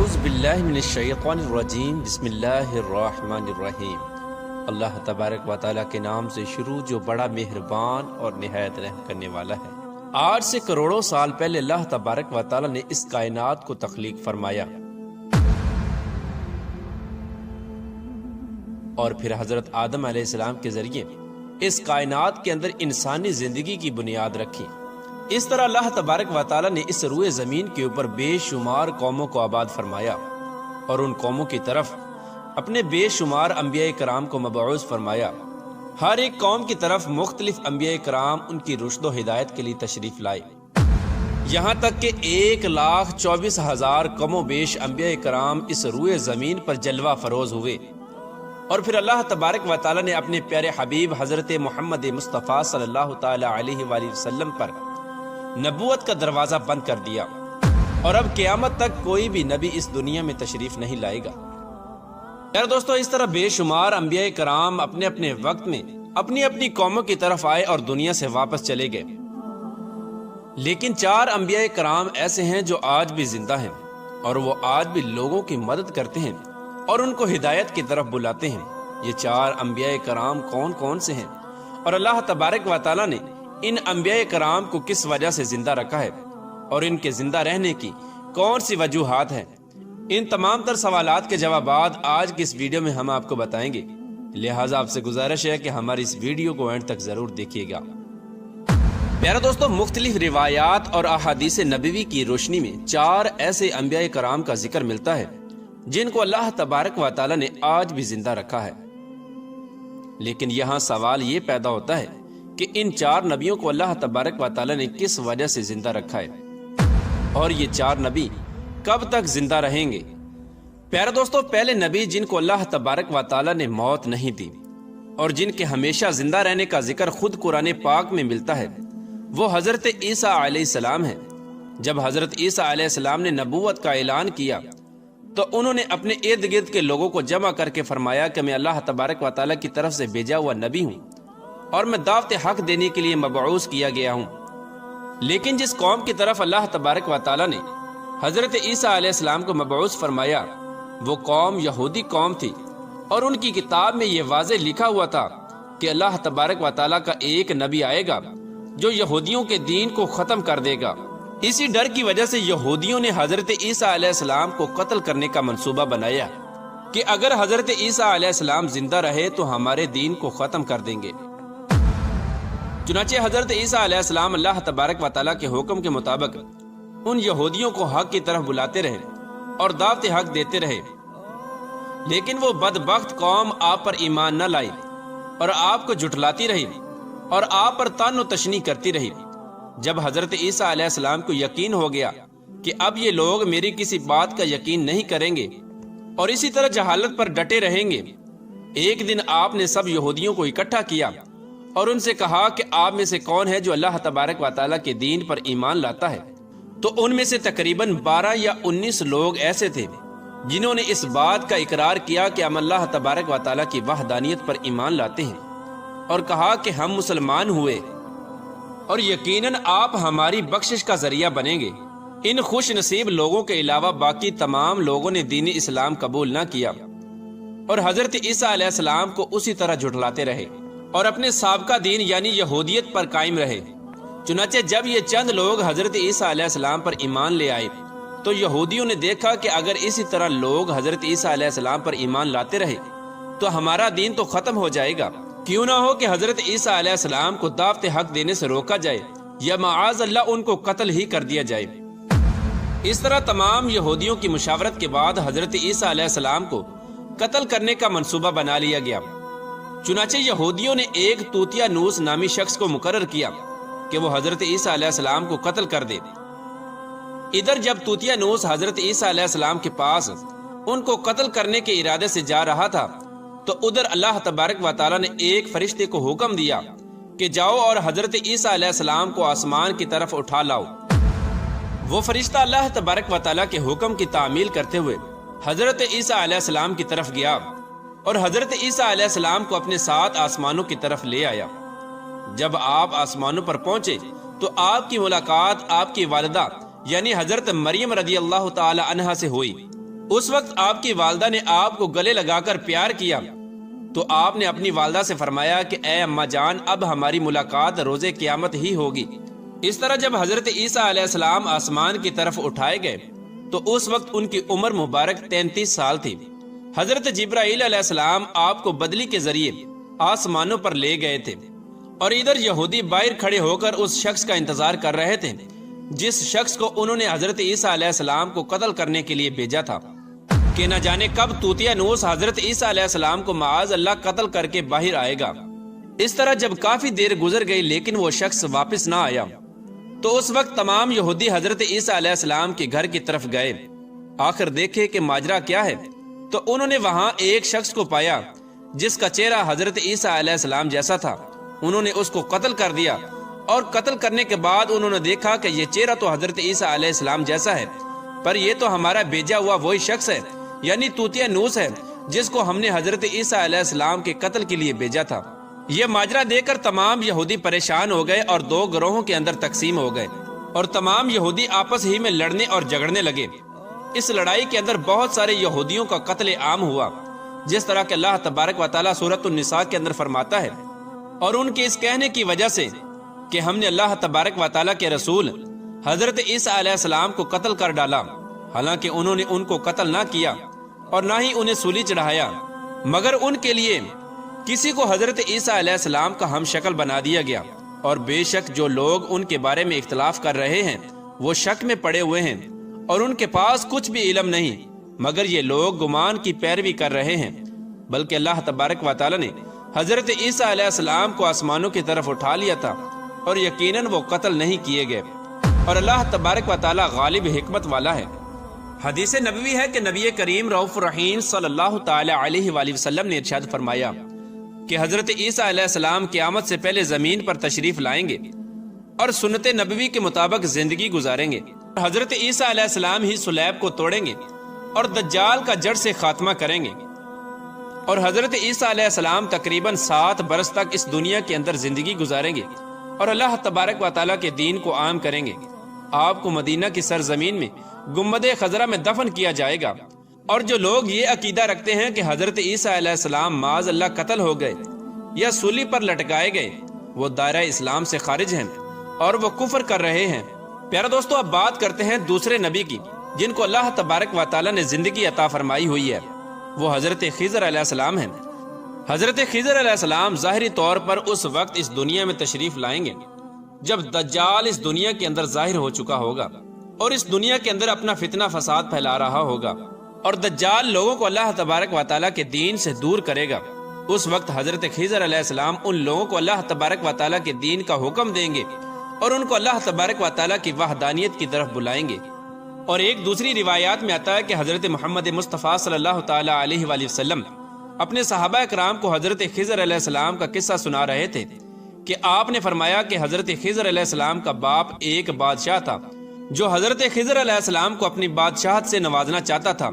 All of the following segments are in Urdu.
اعوذ باللہ من الشیطان الرجیم بسم اللہ الرحمن الرحیم۔ اللہ تبارک و تعالیٰ کے نام سے شروع جو بڑا مہربان اور نہایت رحم کرنے والا ہے۔ آج سے کروڑوں سال پہلے اللہ تبارک و تعالیٰ نے اس کائنات کو تخلیق فرمایا اور پھر حضرت آدم علیہ السلام کے ذریعے اس کائنات کے اندر انسانی زندگی کی بنیاد رکھی۔ اس طرح اللہ تبارک و تعالیٰ نے اس روئے زمین کے اوپر بے شمار قوموں کو آباد فرمایا اور ان قوموں کی طرف اپنے بے شمار انبیاء کرام کو مبعوث فرمایا۔ ہر ایک قوم کی طرف مختلف انبیاء کرام ان کی رشد و ہدایت کے لیے تشریف لائے، یہاں تک کہ 1,24,000 کم و بیش انبیاء کرام اس روئے زمین پر جلوہ فروز ہوئے۔ اور پھر اللہ تبارک و تعالیٰ نے اپنے پیارے حبیب حضرت محمد مصطفیٰ صلی اللہ تعالی علیہ وآلہ وسلم پر نبوت کا دروازہ بند کر دیا، اور اب قیامت تک کوئی بھی نبی اس دنیا میں تشریف نہیں لائے گا۔ یار دوستو، اس طرح بے شمار انبیاء کرام اپنے اپنے وقت میں اپنی اپنی قوموں کی طرف آئے اور دنیا سے واپس چلے گئے، لیکن 4 انبیاء کرام ایسے ہیں جو آج بھی زندہ ہیں اور وہ آج بھی لوگوں کی مدد کرتے ہیں اور ان کو ہدایت کی طرف بلاتے ہیں۔ یہ 4 انبیاء کرام کون کون سے ہیں اور اللہ تبارک و تعالیٰ نے ان انبیاء کرام کو کس وجہ سے زندہ رکھا ہے اور ان کے زندہ رہنے کی کون سی وجوہات ہیں، ان تمام تر سوالات کے جوابات آج کی اس ویڈیو میں ہم آپ کو بتائیں گے، لہٰذا آپ سے گزارش ہے کہ ہماری اس ویڈیو کو اینڈ تک ضرور دیکھیے گا۔ پیارے دوستو، مختلف روایات اور احادیث نبوی کی روشنی میں 4 ایسے انبیاء کرام کا ذکر ملتا ہے جن کو اللہ تبارک و تعالیٰ نے آج بھی زندہ رکھا ہے، لیکن یہاں سوال یہ پیدا ہوتا ہے کہ ان 4 نبیوں کو اللہ تبارک و تعالیٰ نے کس وجہ سے زندہ رکھا ہے اور یہ 4 نبی کب تک زندہ رہیں گے۔ پیارے دوستو، پہلے نبی جن کو اللہ تبارک و تعالیٰ نے موت نہیں دی اور جن کے ہمیشہ زندہ رہنے کا ذکر خود قرآن پاک میں ملتا ہے، وہ حضرت عیسیٰ علیہ السلام ہیں۔ جب حضرت عیسیٰ علیہ السلام نے نبوت کا اعلان کیا تو انہوں نے اپنے ارد گرد کے لوگوں کو جمع کر کے فرمایا کہ میں اللہ تبارک و تعالیٰ کی طرف سے بھیجا ہوا نبی ہوں اور میں دعوت حق دینے کے لیے مبعوث کیا گیا ہوں۔ لیکن جس قوم کی طرف اللہ تبارک و تعالیٰ نے حضرت عیسیٰ علیہ السلام کو مبعوث فرمایا وہ قوم یہودی قوم تھی، اور ان کی کتاب میں یہ واضح لکھا ہوا تھا کہ اللہ تبارک و تعالیٰ کا ایک نبی آئے گا جو یہودیوں کے دین کو ختم کر دے گا۔ اسی ڈر کی وجہ سے یہودیوں نے حضرت عیسیٰ علیہ السلام کو قتل کرنے کا منصوبہ بنایا کہ اگر حضرت عیسیٰ علیہ السلام زندہ رہے تو ہمارے دین کو ختم کر دیں گے۔ چنانچہ حضرت عیسیٰ علیہ السلام اللہ تبارک و تعالیٰ کے حکم کے مطابق ان یہودیوں کو حق کی طرف بلاتے رہے اور دعوت حق دیتے رہے، لیکن وہ بدبخت قوم آپ پر ایمان نہ لائی اور آپ کو جھٹلاتی رہی اور آپ پر طعن و تشنیع کرتی رہی۔ جب حضرت عیسیٰ علیہ السلام کو یقین ہو گیا کہ اب یہ لوگ میری کسی بات کا یقین نہیں کریں گے اور اسی طرح جہالت پر ڈٹے رہیں گے، ایک دن آپ نے سب یہودیوں کو اکٹھا کیا اور ان سے کہا کہ آپ میں سے کون ہے جو اللہ تبارک و تعالیٰ کے دین پر ایمان لاتا ہے؟ تو ان میں سے تقریباً 12 یا 19 لوگ ایسے تھے جنہوں نے اس بات کا اقرار کیا کہ ہم اللہ تبارک و تعالیٰ کی وحدانیت پر ایمان لاتے ہیں، اور کہا کہ ہم مسلمان ہوئے اور یقیناً آپ ہماری بخشش کا ذریعہ بنیں گے۔ ان خوش نصیب لوگوں کے علاوہ باقی تمام لوگوں نے دین اسلام قبول نہ کیا اور حضرت عیسیٰ علیہ السلام کو اسی طرح جھٹلاتے رہے اور اپنے سابقہ دین یعنی یہودیت پر قائم رہے۔ چنانچہ جب یہ چند لوگ حضرت عیسیٰ علیہ السلام پر ایمان لے آئے تو یہودیوں نے دیکھا کہ اگر اسی طرح لوگ حضرت عیسیٰ علیہ السلام پر ایمان لاتے رہے تو ہمارا دین تو ختم ہو جائے گا، کیوں نہ ہو کہ حضرت عیسیٰ علیہ السلام کو دعوت حق دینے سے روکا جائے یا معاذ اللہ ان کو قتل ہی کر دیا جائے۔ اس طرح تمام یہودیوں کی مشاورت کے بعد حضرت عیسیٰ علیہ السلام کو قتل کرنے کا منصوبہ بنا لیا گیا۔ چنانچہ یہودیوں نے ایک توتیا نوس نامی شخص کو مقرر کیا کہ وہ حضرت عیسیٰ علیہ السلام کو قتل کر دے۔ ادھر جب توتیا نوس حضرت عیسیٰ علیہ السلام کے پاس ان کو قتل کرنے کے ارادے سے جا رہا تھا تو ادھر اللہ تبارک و تعالیٰ نے ایک فرشتے کو حکم دیا کہ جاؤ اور حضرت عیسیٰ علیہ السلام کو آسمان کی طرف اٹھا لاؤ۔ وہ فرشتہ اللہ تبارک و تعالیٰ کے حکم کی تعمیل کرتے ہوئے حضرت عیسیٰ علیہ السلام کی طرف گیا اور حضرت عیسیٰ علیہ السلام کو اپنے ساتھ آسمانوں کی طرف لے آیا۔ جب آپ آسمانوں پر پہنچے تو آپ کی ملاقات آپ کی والدہ یعنی حضرت مریم رضی اللہ تعالی عنہا سے ہوئی اس وقت آپ کی والدہ نے آپ کو گلے لگا کر پیار کیا تو آپ نے اپنی والدہ سے فرمایا کہ اے اماں جان، اب ہماری ملاقات روز قیامت ہی ہوگی۔ اس طرح جب حضرت عیسیٰ علیہ السلام آسمان کی طرف اٹھائے گئے تو اس وقت ان کی عمر مبارک 33 سال تھی۔ حضرت جبرائیل علیہ السلام آپ کو بدلی کے ذریعے آسمانوں پر لے گئے تھے، اور ادھر یہودی باہر کھڑے ہو کر اس شخص کا انتظار کر رہے تھے جس شخص کو انہوں نے حضرت عیسیٰ علیہ السلام کو قتل کرنے کے لیے بھیجا تھا کہ نہ جانے کب طوطیا نوس حضرت عیسیٰ علیہ السلام کو معاذ اللہ قتل کر کے باہر آئے گا۔ اس طرح جب کافی دیر گزر گئی لیکن وہ شخص واپس نہ آیا تو اس وقت تمام یہودی حضرت عیسیٰ علیہ السلام کے گھر کی طرف گئے، آخر دیکھے کہ ماجرا کیا ہے، تو انہوں نے وہاں ایک شخص کو پایا جس کا چہرہ حضرت عیسیٰ علیہ السلام جیسا تھا۔ انہوں نے اس کو قتل کر دیا، اور قتل کرنے کے بعد انہوں نے دیکھا کہ یہ چہرہ تو حضرت عیسیٰ علیہ السلام جیسا ہے، پر یہ تو ہمارا بھیجا ہوا وہی شخص ہے، یعنی طوطیا نوس ہے جس کو ہم نے حضرت عیسیٰ علیہ السلام کے قتل کے لیے بھیجا تھا۔ یہ ماجرا دیکھ کر تمام یہودی پریشان ہو گئے اور دو گروہوں کے اندر تقسیم ہو گئے، اور تمام یہودی آپس ہی میں لڑنے اور جھگڑنے لگے۔ اس لڑائی کے اندر بہت سارے یہودیوں کا قتل عام ہوا، جس طرح کہ اللہ تبارک و تعالیٰ سورۃ النساء کے اندر فرماتا ہے، اور ان کے اس کہنے کی وجہ سے کہ ہم نے اللہ تبارک و تعالیٰ کے رسول حضرت عیسیٰ علیہ السلام کو قتل کر ڈالا، حالانکہ انہوں نے ان کو قتل نہ کیا اور نہ ہی انہیں سولی چڑھایا، مگر ان کے لیے کسی کو حضرت عیسیٰ علیہ السلام کا ہم شکل بنا دیا گیا، اور بے شک جو لوگ ان کے بارے میں اختلاف کر رہے ہیں وہ شک میں پڑے ہوئے ہیں، اور ان کے پاس کچھ بھی علم نہیں، مگر یہ لوگ گمان کی پیروی کر رہے ہیں۔ بلکہ اللہ تبارک و تعالیٰ نے حضرت عیسیٰ علیہ السلام کو آسمانوں کی طرف اٹھا لیا تھا، اور یقیناً وہ قتل نہیں کیے گئے، اور اللہ تبارک و تعالیٰ غالب حکمت والا ہے۔ حدیث نبوی ہے کہ نبی کریم رؤوف الرحیم صلی اللہ تعالی علیہ وآلہ وسلم نے ارشاد فرمایا کہ حضرت عیسیٰ علیہ السلام قیامت سے پہلے زمین پر تشریف لائیں گے اور سنت نبوی کے مطابق زندگی گزاریں گے۔ حضرت عیسیٰ علیہ السلام ہی سلیب کو توڑیں گے اور دجال کا جڑ سے خاتمہ کریں گے، اور حضرت عیسیٰ علیہ السلام تقریباً 7 برس تک اس دنیا کے اندر زندگی گزاریں گے اور اللہ تبارک و تعالیٰ کے دین کو عام کریں گے۔ آپ کو مدینہ کی سرزمین میں گنبد خضرا میں دفن کیا جائے گا، اور جو لوگ یہ عقیدہ رکھتے ہیں کہ حضرت عیسیٰ علیہ السلام معاذ اللہ قتل ہو گئے یا سولی پر لٹکائے گئے، وہ دائرہ اسلام سے خارج ہیں اور وہ کفر کر رہے ہیں۔ پیارا دوستو، اب بات کرتے ہیں دوسرے نبی کی جن کو اللہ تبارک و تعالیٰ نے زندگی عطا فرمائی ہوئی ہے، وہ حضرت خضر علیہ السلام ہیں۔ حضرت خضر علیہ السلام ظاہری طور پر اس وقت اس دنیا میں تشریف لائیں گے جب دجال اس دنیا کے اندر ظاہر ہو چکا ہوگا اور اس دنیا کے اندر اپنا فتنہ فساد پھیلا رہا ہوگا، اور دجال لوگوں کو اللہ تبارک و تعالیٰ کے دین سے دور کرے گا۔ اس وقت حضرت خضر علیہ السلام ان لوگوں کو اللہ تبارک و تعالیٰ کے دین کا حکم دیں گے اور ان کو اللہ تبارک و تعالیٰ کی وحدانیت کی طرف بلائیں گے۔ اور ایک دوسری روایات میں آتا ہے کہ حضرت محمد مصطفیٰ صلی اللہ تعالیٰ علیہ وآلہ وسلم اپنے صحابہ اکرام کو حضرت خضر علیہ السلام کا قصہ سنا رہے تھے کہ آپ نے فرمایا کہ حضرت خضر علیہ السلام کا باپ ایک بادشاہ تھا جو حضرت خضر علیہ السلام کو اپنی بادشاہت سے نوازنا چاہتا تھا،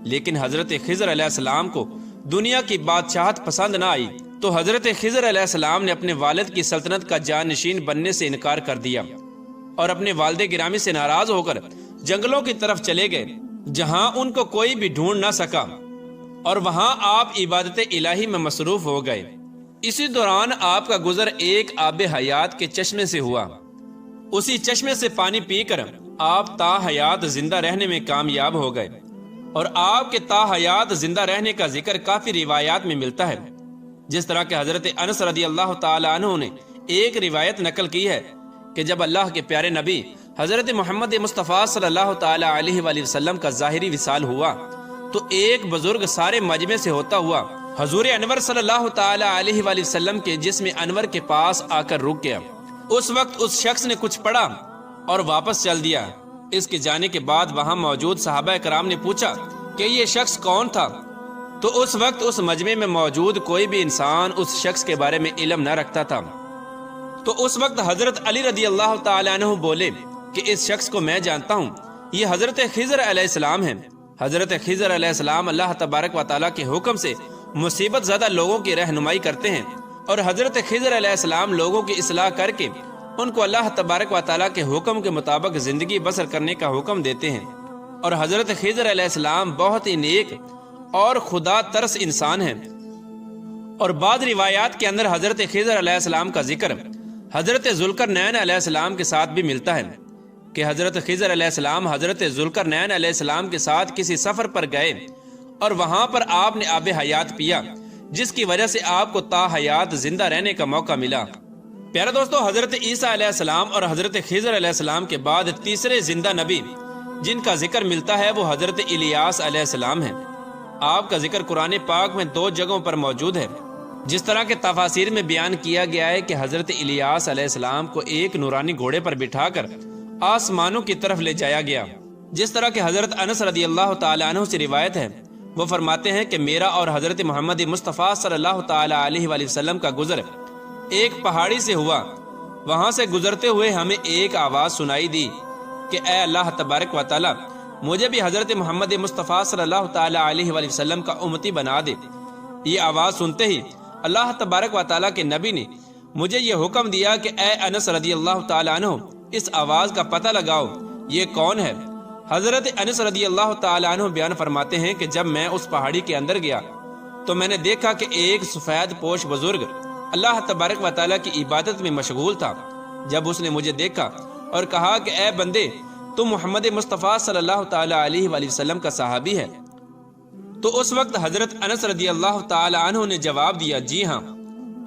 لیکن حضرت خضر علیہ السلام کو دنیا کی بادشاہت پسند نہ آئی، تو حضرت خضر علیہ السلام نے اپنے والد کی سلطنت کا جانشین بننے سے انکار کر دیا اور اپنے والد گرامی سے ناراض ہو کر جنگلوں کی طرف چلے گئے جہاں ان کو کوئی بھی ڈھونڈ نہ سکا، اور وہاں آپ عبادت الہی میں مصروف ہو گئے۔ اسی دوران آپ کا گزر ایک آب حیات کے چشمے سے ہوا۔ اسی چشمے سے پانی پی کر آپ تا حیات زندہ رہنے میں کامیاب ہو گئے، اور آپ کے تا حیات زندہ رہنے کا ذکر کافی روایات میں ملتا ہے، جس طرح کہ حضرت انس رضی اللہ تعالی عنہ نے ایک روایت نقل کی ہے کہ جب اللہ کے پیارے نبی حضرت محمد مصطفیٰ صلی اللہ تعالی علیہ وآلہ وسلم کا ظاہری وصال ہوا تو ایک بزرگ سارے مجمع سے ہوتا ہوا حضور انور صلی اللہ تعالی علیہ وآلہ وسلم کے جسم انور کے پاس آ کر رک گیا۔ اس وقت اس شخص نے کچھ پڑھا اور واپس چل دیا۔ اس کے جانے کے بعد وہاں موجود صحابہ کرام نے پوچھا کہ یہ شخص کون تھا، تو اس وقت اس مجمع میں موجود کوئی بھی انسان اس شخص کے بارے میں علم نہ رکھتا تھا۔ تو اس وقت حضرت علی رضی اللہ تعالی عنہ بولے کہ اس شخص کو میں جانتا ہوں، یہ حضرت خضر علیہ السلام ہیں۔ حضرت خضر علیہ السلام اللہ تبارک و تعالیٰ کے حکم سے مصیبت زدہ لوگوں کی رہنمائی کرتے ہیں، اور حضرت خضر علیہ السلام لوگوں کی اصلاح کر کے ان کو اللہ تبارک و تعالیٰ کے حکم کے مطابق زندگی بسر کرنے کا حکم دیتے ہیں۔ اور حضرت خضر علیہ السلام بہت ہی نیک اور خدا ترس انسان ہیں۔ اور بعض روایات کے اندر حضرت خضر علیہ السلام کا ذکر حضرت ذوالقرنین علیہ السلام کے ساتھ بھی ملتا ہے کہ حضرت خضر علیہ السلام حضرت ذوالقرنین علیہ السلام کے ساتھ کسی سفر پر گئے اور وہاں پر آپ نے آب حیات پیا، جس کی وجہ سے آپ کو تا حیات زندہ رہنے کا موقع ملا۔ پیارے دوستو، حضرت عیسیٰ علیہ السلام اور حضرت خضر علیہ السلام کے بعد تیسرے زندہ نبی جن کا ذکر ملتا ہے وہ حضرت الیاس علیہ السلام ہیں۔ آپ کا ذکر قرآن پاک میں 2 جگہوں پر موجود ہے۔ جس طرح کے تفاسیر میں بیان کیا گیا ہے کہ حضرت الیاس علیہ السلام کو ایک نورانی گھوڑے پر بٹھا کر آسمانوں کی طرف لے جایا گیا۔ جس طرح کہ حضرت انس رضی اللہ تعالیٰ عنہ سے روایت ہے، وہ فرماتے ہیں کہ میرا اور حضرت محمد مصطفیٰ صلی اللہ تعالیٰ علیہ وآلہ وسلم کا گزر ایک پہاڑی سے ہوا۔ وہاں سے گزرتے ہوئے ہمیں ایک آواز سنائی دی کہ اے اللہ تبارک و تعالیٰ، مجھے بھی حضرت محمد مصطفیٰ صلی اللہ تعالیٰ علیہ وآلہ وسلم کا امتی بنا دے۔ یہ آواز سنتے ہی اللہ تبارک و تعالیٰ کے نبی نے مجھے یہ حکم دیا کہ اے انس رضی اللہ تعالیٰ عنہ، اس آواز کا پتہ لگاؤ، یہ کون ہے؟ حضرت انس رضی اللہ تعالیٰ عنہ بیان فرماتے ہیں کہ جب میں اس پہاڑی کے اندر گیا تو میں نے دیکھا کہ ایک سفید پوش بزرگ اللہ تبارک و تعالیٰ کی عبادت میں مشغول تھا۔ جب اس نے مجھے دیکھا اور کہا کہ اے بندے، تم محمد مصطفیٰ صلی اللہ تعالیٰ علیہ وآلہ وسلم کا صحابی ہے، تو اس وقت حضرت انس رضی اللہ تعالیٰ عنہ نے جواب دیا، جی ہاں۔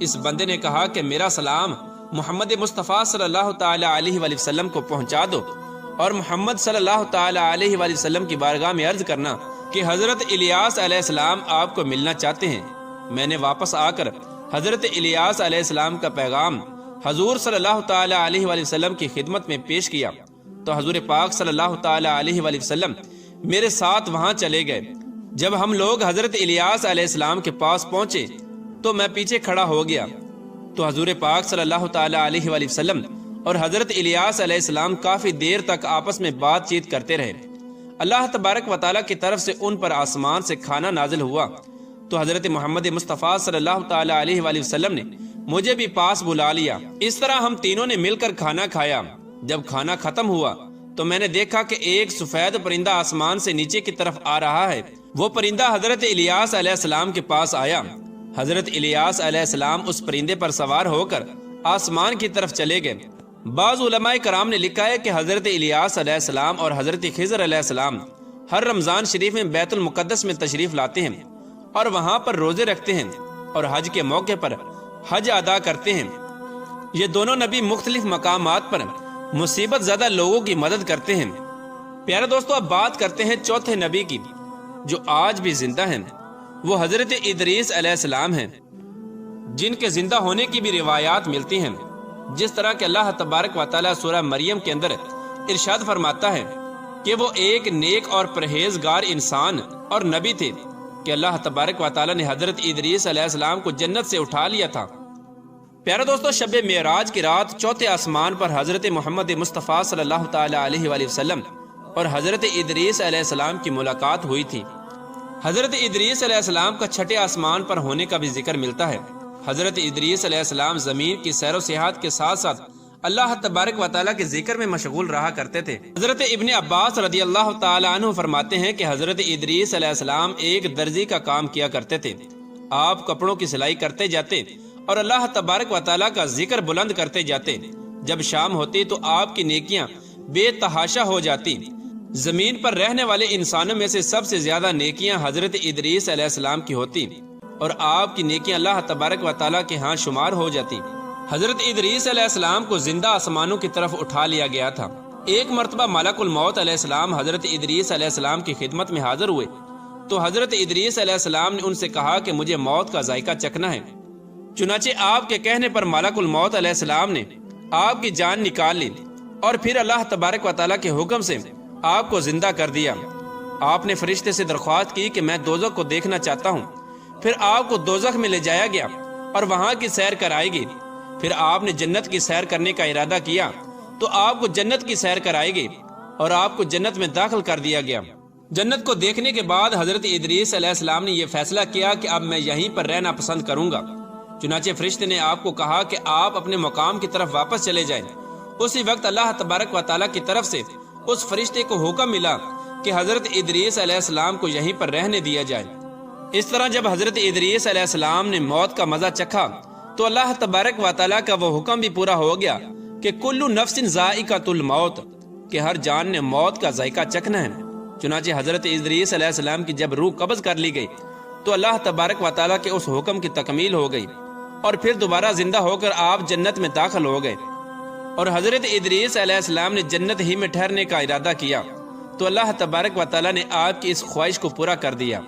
اس بندے نے کہا کہ میرا سلام محمد مصطفیٰ صلی اللہ تعالیٰ علیہ وآلہ وسلم کو پہنچا دو، اور محمد صلی اللہ تعالیٰ علیہ وآلہ وسلم کی بارگاہ میں عرض کرنا کہ حضرت الیاس علیہ السلام آپ کو ملنا چاہتے ہیں۔ میں نے واپس آ کر حضرت الیاس علیہ السلام کا پیغام حضور صلی اللہ تعالیٰ علیہ وآلہ وسلم کی خدمت میں پیش کیا تو حضور پاک صلی اللہ تعالیٰ علیہ وآلہ وسلم میرے ساتھ وہاں چلے گئے۔ جب ہم لوگ حضرت الیاس علیہ السلام کے پاس پہنچے تو میں پیچھے کھڑا ہو گیا تو حضور پاک صلی اللہ تعالیٰ علیہ وآلہ وسلم اور حضرت الیاس علیہ السلام کافی دیر تک آپس میں بات چیت کرتے رہے۔ اللہ تبارک و تعالیٰ کی طرف سے ان پر آسمان سے کھانا نازل ہوا تو حضرت محمد مصطفیٰ صلی اللہ تعالیٰ علیہ وآلہ وسلم نے مجھے بھی پاس بلا لیا۔ اس طرح ہم تینوں نے مل کر کھانا کھایا۔ جب کھانا ختم ہوا تو میں نے دیکھا کہ ایک سفید پرندہ آسمان سے نیچے کی طرف آ رہا ہے۔ وہ پرندہ حضرت الیاس علیہ السلام کے پاس آیا۔ حضرت الیاس علیہ السلام اس پرندے پر سوار ہو کر آسمان کی طرف چلے گئے۔ بعض علماء کرام نے لکھا ہے کہ حضرت الیاس علیہ السلام اور حضرت خضر علیہ السلام ہر رمضان شریف میں بیت المقدس میں تشریف لاتے ہیں اور وہاں پر روزے رکھتے ہیں اور حج کے موقع پر حج ادا کرتے ہیں۔ یہ دونوں نبی مختلف مقامات پر مصیبت زدہ لوگوں کی مدد کرتے ہیں۔ پیارے دوستو، اب بات کرتے ہیں چوتھے نبی کی جو آج بھی زندہ ہیں۔ وہ حضرت ادریس علیہ السلام ہیں جن کے زندہ ہونے کی بھی روایات ملتی ہیں۔ جس طرح کہ اللہ تبارک و تعالیٰ سورہ مریم کے اندر ارشاد فرماتا ہے کہ وہ ایک نیک اور پرہیزگار انسان اور نبی تھے کہ اللہ تبارک و تعالیٰ نے حضرت ادریس علیہ السلام کو جنت سے اٹھا لیا تھا۔ پیارے دوستو، شب معراج کی رات چوتھے آسمان پر حضرت محمد مصطفیٰ صلی اللہ تعالیٰ علیہ وآلہ وسلم اور حضرت ادریس علیہ السلام کی ملاقات ہوئی تھی۔ حضرت ادریس علیہ السلام کا چھٹے آسمان پر ہونے کا بھی ذکر ملتا ہے۔ حضرت ادریس علیہ السلام زمین کی سیر و سیاحت کے ساتھ ساتھ اللہ تبارک و تعالیٰ کے ذکر میں مشغول رہا کرتے تھے۔ حضرت ابن عباس رضی اللہ تعالیٰ عنہ فرماتے ہیں کہ حضرت ادریس علیہ السلام ایک درزی کا کام کیا کرتے تھے۔ آپ کپڑوں کی سلائی کرتے جاتے اور اللہ تبارک و تعالیٰ کا ذکر بلند کرتے جاتے۔ جب شام ہوتی تو آپ کی نیکیاں بے تحاشا ہو جاتی۔ زمین پر رہنے والے انسانوں میں سے سب سے زیادہ نیکیاں حضرت ادریس علیہ السلام کی ہوتی اور آپ کی نیکیاں اللہ تبارک و تعالیٰ کے ہاں شمار ہو جاتی۔ حضرت ادریس علیہ السلام کو زندہ آسمانوں کی طرف اٹھا لیا گیا تھا۔ ایک مرتبہ ملک الموت علیہ السلام حضرت ادریس علیہ السلام کی خدمت میں حاضر ہوئے تو حضرت ادریس علیہ السلام نے ان سے کہا کہ مجھے موت کا ذائقہ چکھنا ہے۔ چنانچہ آپ کے کہنے پر ملک الموت علیہ السلام نے آپ کی جان نکال لی اور پھر اللہ تبارک و تعالیٰ کے حکم سے آپ کو زندہ کر دیا۔ آپ نے فرشتے سے درخواست کی کہ میں دوزخ کو دیکھنا چاہتا ہوں۔ پھر آپ کو دوزخ میں لے جایا گیا اور وہاں کی سیر کرائے گی۔ پھر آپ نے جنت کی سیر کرنے کا ارادہ کیا تو آپ کو جنت کی سیر کرائے گی اور آپ کو جنت میں داخل کر دیا گیا۔ جنت کو دیکھنے کے بعد حضرت ادریس علیہ السلام نے یہ فیصلہ کیا کہ اب میں یہیں پر رہنا پسند کروں گا۔ چنانچہ فرشتے نے آپ کو کہا کہ آپ اپنے مقام کی طرف واپس چلے جائیں۔ اسی وقت اللہ تبارک و تعالیٰ کی طرف سے اس فرشتے کو حکم ملا کہ حضرت ادریس علیہ السلام کو یہیں پر رہنے دیا جائے۔ اس طرح جب حضرت ادریس علیہ السلام نے موت کا مزہ چکھا تو اللہ تبارک و تعالیٰ کا وہ حکم بھی پورا ہو گیا کہ کل نفس ذائقۃ الموت، کہ ہر جان نے موت کا ذائقہ چکھنا ہے۔ چنانچہ حضرت ادریس علیہ السلام کی جب روح قبض کر لی گئی تو اللہ تبارک و تعالیٰ کے اس حکم کی تکمیل ہو گئی اور پھر دوبارہ زندہ ہو کر آپ جنت میں داخل ہو گئے۔ اور حضرت ادریس علیہ السلام نے جنت ہی میں ٹھہرنے کا ارادہ کیا تو اللہ تبارک و تعالیٰ نے آپ کی اس خواہش کو پورا کر دیا۔